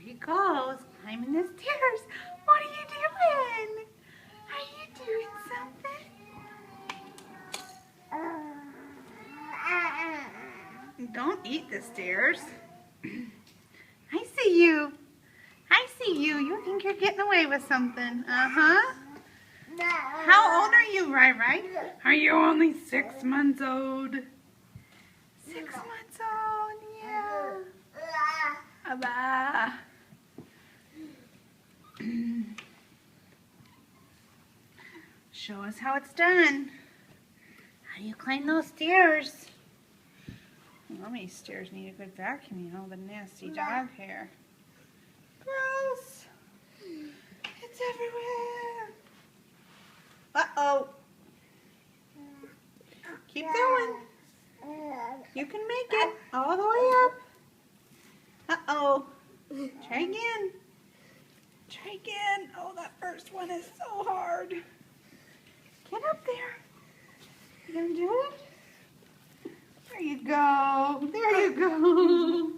he goes, climbing the stairs. What are you doing? Are you doing something? Don't eat the stairs. I see you. I see you. You think you're getting away with something. Uh-huh. How old are you, Rai Rai? Are you only 6 months old? 6 months old, yeah. Abba. Show us how it's done. How do you climb those stairs? Mommy's stairs need a good vacuuming, all the nasty dog hair. Gross. It's everywhere. Uh-oh. Keep going. You can make it all the way up. Uh-oh. Try again. Try again. Oh, that first one is so hard. Get up there. You gonna do it? There you go. There you go.